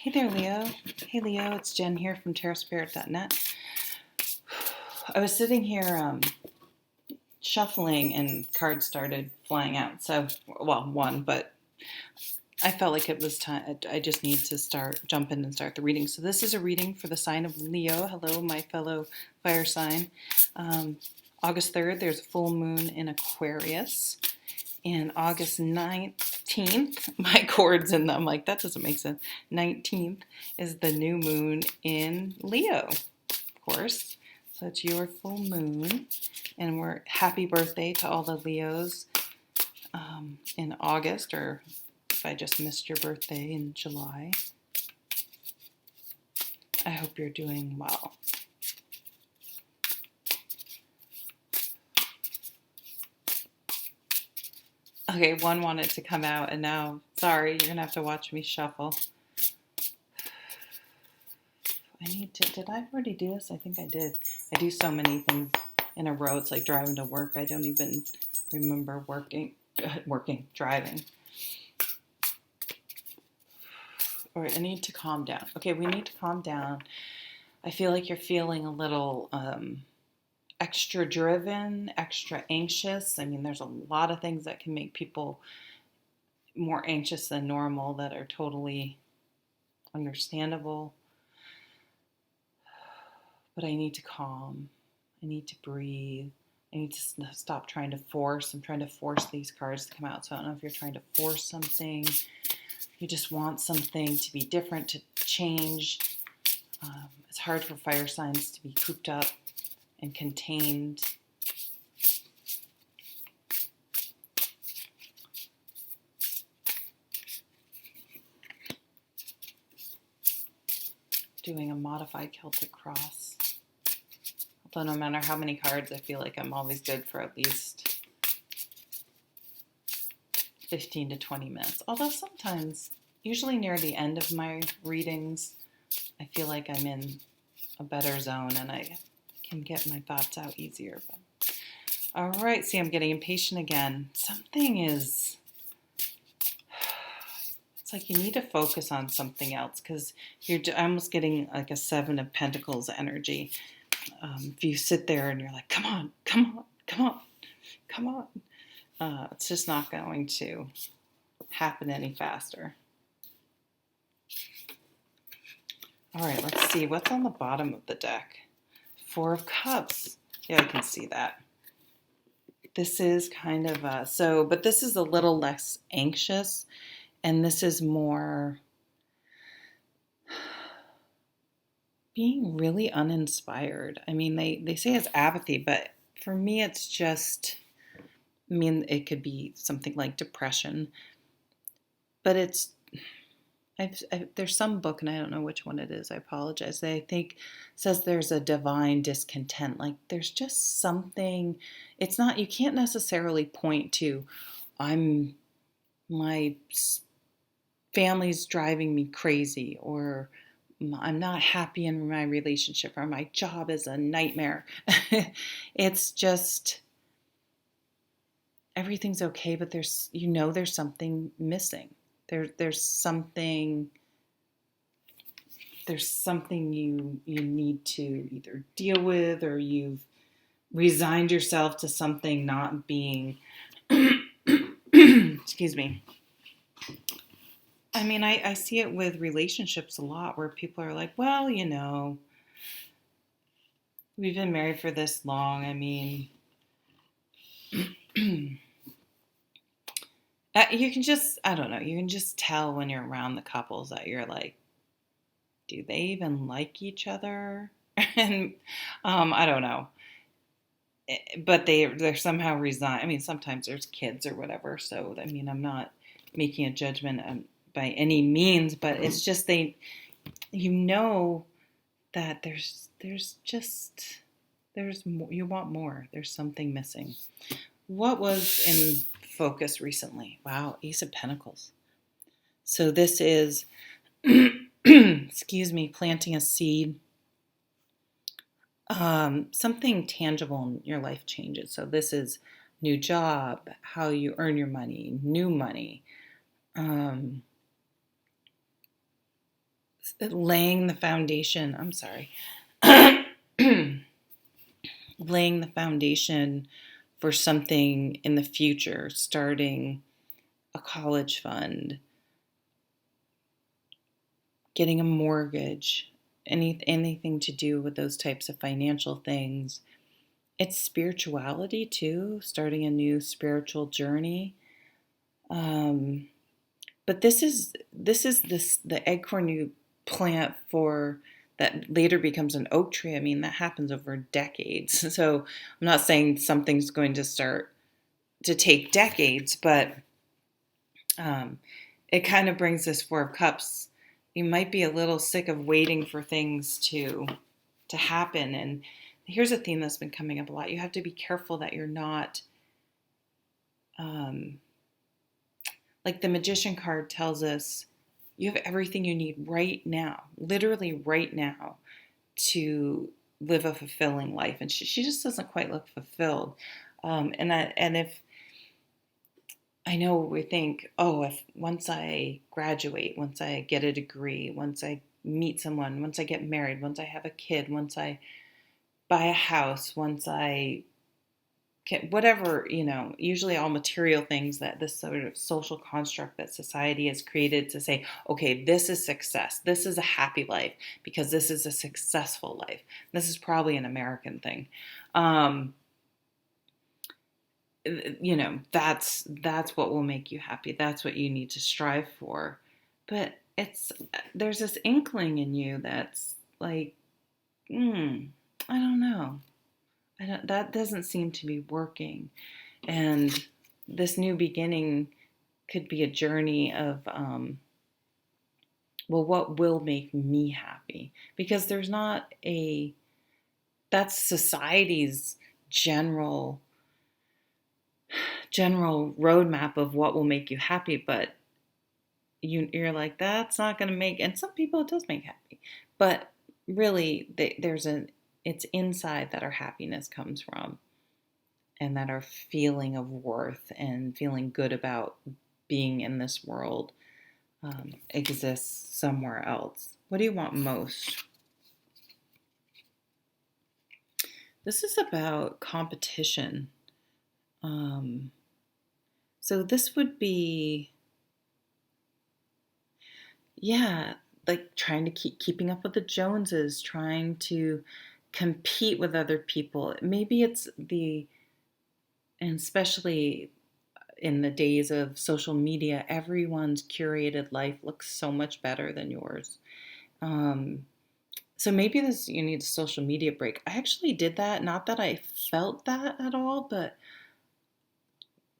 Hey there, Leo. Hey, Leo, it's Jen here from TerraSpirit.net. I was sitting here shuffling and cards started flying out. So, well, one, but I felt like it was time. I just need to jump in and start the reading. So this is a reading for the sign of Leo. Hello, my fellow fire sign. Um, August 3rd, there's a full moon in Aquarius. And August 19th, my chords in them, like, that doesn't make sense. 19th is the new moon in Leo, of course. So it's your full moon. And we're happy birthday to all the Leos in August, or if I just missed your birthday in July. I hope you're doing well. Okay, one wanted to come out, and now, sorry, you're going to have to watch me shuffle. Did I already do this? I think I did. I do so many things in a row. It's like driving to work. I don't even remember driving. All right, I need to calm down. Okay, we need to calm down. I feel like you're feeling a little extra driven, extra anxious. I mean, there's a lot of things that can make people more anxious than normal that are totally understandable. But I need to calm. I need to breathe. I need to stop trying to force. I'm trying to force these cards to come out. So I don't know if you're trying to force something. You just want something to be different, to change. It's hard for fire signs to be cooped up and contained. Doing a modified Celtic cross. Although no matter how many cards, I feel like I'm always good for at least 15 to 20 minutes. Although sometimes, usually near the end of my readings, I feel like I'm in a better zone and I can get my thoughts out easier. But all right, see, I'm getting impatient again. It's like you need to focus on something else because you're almost getting like a Seven of Pentacles energy. If you sit there and you're like, come on, come on, come on, come on, it's just not going to happen any faster. All right, let's see. What's on the bottom of the deck? Four of Cups. Yeah, I can see that. This is kind of but this is a little less anxious, and this is more being really uninspired. I mean, they say it's apathy, but for me, it's just, I mean, it could be something like depression, but there's some book, and I don't know which one it is, I apologize, that I think says there's a divine discontent. Like there's just something, it's not, you can't necessarily point to, my family's driving me crazy, or I'm not happy in my relationship, or my job is a nightmare. It's just, everything's okay, but there's something missing. There's something you need to either deal with, or you've resigned yourself to something not being excuse me. I mean, I see it with relationships a lot where people are like, well, we've been married for this long. I mean, you can just, I don't know, you can just tell when you're around the couples that you're like, do they even like each other? And I don't know. But they're somehow resigned. I mean, sometimes there's kids or whatever. So, I mean, I'm not making a judgment by any means, but it's just that there's more, you want more. There's something missing. What was in focus recently? Wow, Ace of Pentacles. So this is, excuse me, planting a seed. Something tangible in your life changes. So this is new job, how you earn your money, new money. laying the foundation. I'm sorry. Laying the foundation for something in the future, starting a college fund, getting a mortgage, anything to do with those types of financial things. It's spirituality too, starting a new spiritual journey. But this is the acorn you plant for that later becomes an oak tree. I mean, that happens over decades. So I'm not saying something's going to start to take decades, but it kind of brings this Four of Cups. You might be a little sick of waiting for things to happen. And here's a theme that's been coming up a lot. You have to be careful that you're not, like the Magician card tells us, you have everything you need right now, literally right now, to live a fulfilling life. And she just doesn't quite look fulfilled. And if I know we think, oh, if once I graduate, once I get a degree, once I meet someone, once I get married, once I have a kid, once I buy a house, once I get whatever, usually all material things, that this sort of social construct that society has created to say, okay, this is success. This is a happy life because this is a successful life. This is probably an American thing. That's what will make you happy. That's what you need to strive for. But there's this inkling in you that's like, I don't know. That doesn't seem to be working. And this new beginning could be a journey of, what will make me happy? Because that's society's general roadmap of what will make you happy, but you're like, that's not going to make, and some people it does make happy, but really it's inside that our happiness comes from, and that our feeling of worth and feeling good about being in this world exists somewhere else. What do you want most? This is about competition. So this would be, like trying to keeping up with the Joneses, trying to compete with other people. Maybe and especially in the days of social media, everyone's curated life looks so much better than yours. So maybe you need a social media break. I actually did that. Not that I felt that at all, but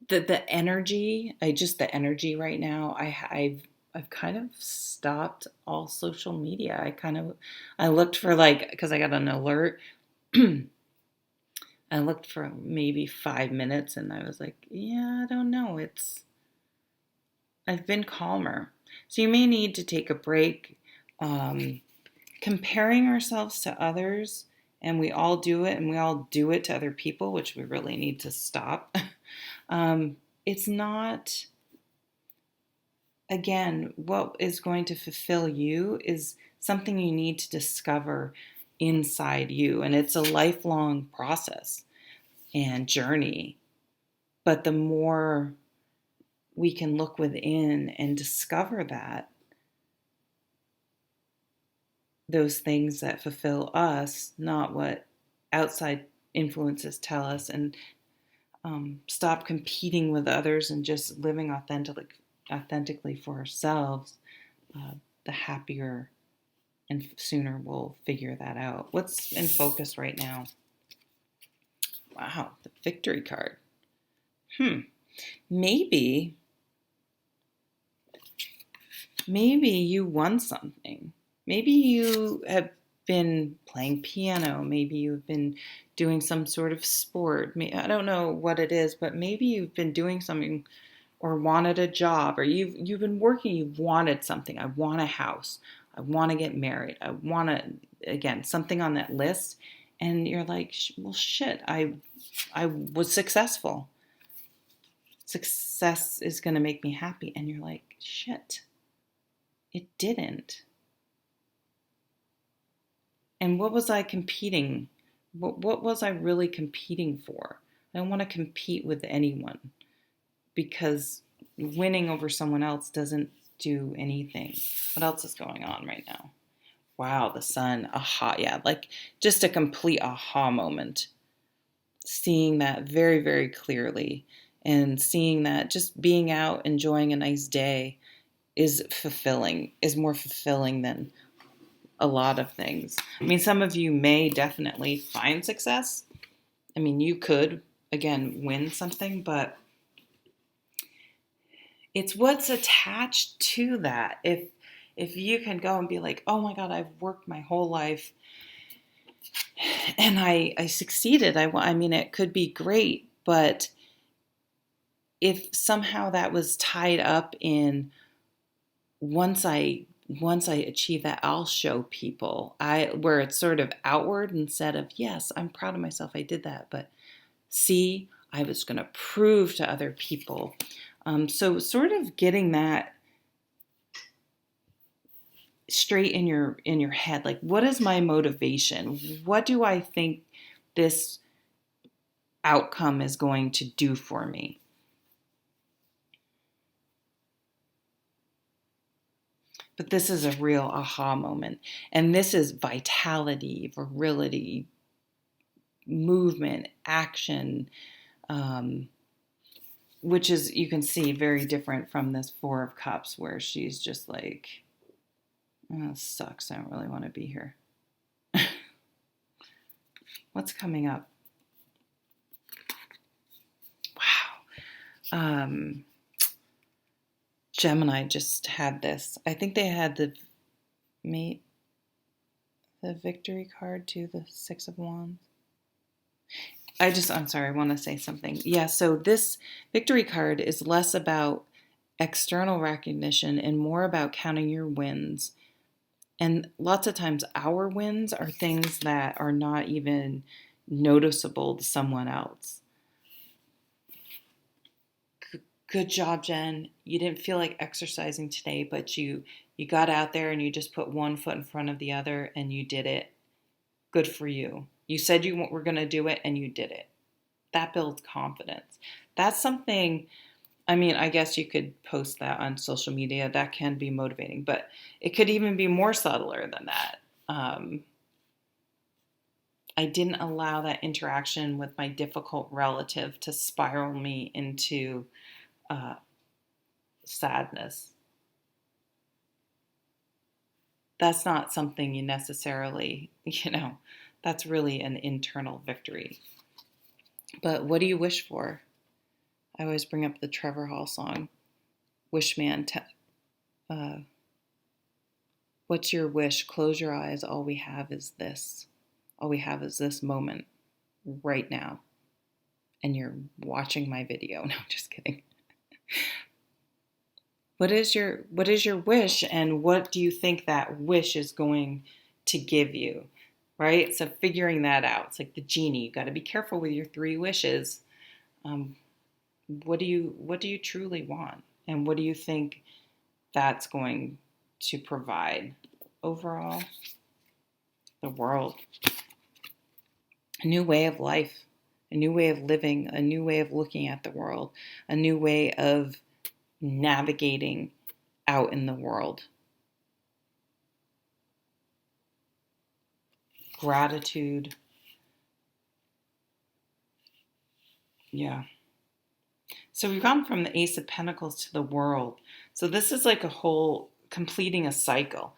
the energy, the energy right now, I've kind of stopped all social media. I looked for, because I got an alert. I looked for maybe 5 minutes and I was like, yeah, I don't know. I've been calmer. So you may need to take a break. Comparing ourselves to others, and we all do it, and we all do it to other people, which we really need to stop. It's not, again, what is going to fulfill you is something you need to discover inside you. And it's a lifelong process and journey. But the more we can look within and discover those things that fulfill us, not what outside influences tell us, and stop competing with others and just living authentically for ourselves, the happier and sooner we'll figure that out. What's in focus right now? Wow, the victory card. Maybe you won something. Maybe you have been playing piano. Maybe you've been doing some sort of sport. I don't know what it is, but maybe you've been doing something or wanted a job, or you've been working, you've wanted something. I want a house. I want to get married. I want to, again, something on that list. And you're like, well, shit, I was successful. Success is going to make me happy. And you're like, shit, it didn't. And what was I competing? What was I really competing for? I don't want to compete with anyone, because winning over someone else doesn't do anything. What else is going on right now? Wow, the sun. Aha. Yeah, like just a complete aha moment. Seeing that very, very clearly, and seeing that just being out, enjoying a nice day is fulfilling, is more fulfilling than a lot of things. I mean, some of you may definitely find success. I mean, you could, again, win something, but it's what's attached to that. If you can go and be like, oh my God, I've worked my whole life and I succeeded. I mean, it could be great, but if somehow that was tied up in once I achieve that, I'll show people, where it's sort of outward instead of, yes, I'm proud of myself, I did that, but see, I was going to prove to other people. So sort of getting that straight in your head, like, what is my motivation? What do I think this outcome is going to do for me? But this is a real aha moment. And this is vitality, virility, movement, action, which is, you can see, very different from this Four of Cups, where she's just like, oh, sucks, I don't really want to be here. What's coming up? Wow. Gemini just had this. I think they had the victory card too, the Six of Wands. I'm sorry, I want to say something. Yeah, so this victory card is less about external recognition and more about counting your wins. And lots of times our wins are things that are not even noticeable to someone else. Good job, Jen. You didn't feel like exercising today, but you got out there and you just put one foot in front of the other and you did it. Good for you. You said you were going to do it and you did it. That builds confidence. That's something, I mean, I guess you could post that on social media. That can be motivating, but it could even be more subtler than that. I didn't allow that interaction with my difficult relative to spiral me into sadness. That's not something you necessarily, that's really an internal victory. But what do you wish for? I always bring up the Trevor Hall song, Wish Man. What's your wish? Close your eyes. All we have is this. All we have is this moment right now. And you're watching my video. No, I'm just kidding. What is your wish, and what do you think that wish is going to give you? Right? So figuring that out. It's like the genie. You got to be careful with your 3 wishes. What do you truly want? And what do you think that's going to provide overall? The world. A new way of life, a new way of living, a new way of looking at the world, a new way of navigating out in the world. Gratitude. Yeah. So we've gone from the Ace of Pentacles to the World. So this is like a whole, completing a cycle,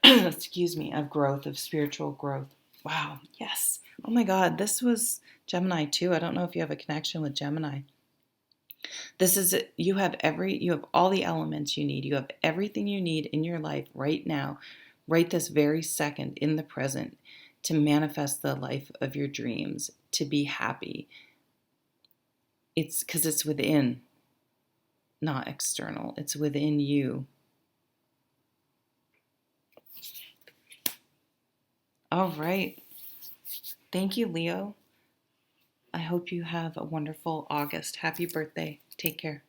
excuse me, of growth, of spiritual growth. Wow. Yes. Oh my God. This was Gemini too. I don't know if you have a connection with Gemini. This is, you have all the elements you need. You have everything you need in your life right now, right this very second, in the present, to manifest the life of your dreams, to be happy. It's because it's within, not external. It's within you. All right. Thank you, Leo. I hope you have a wonderful August. Happy birthday. Take care.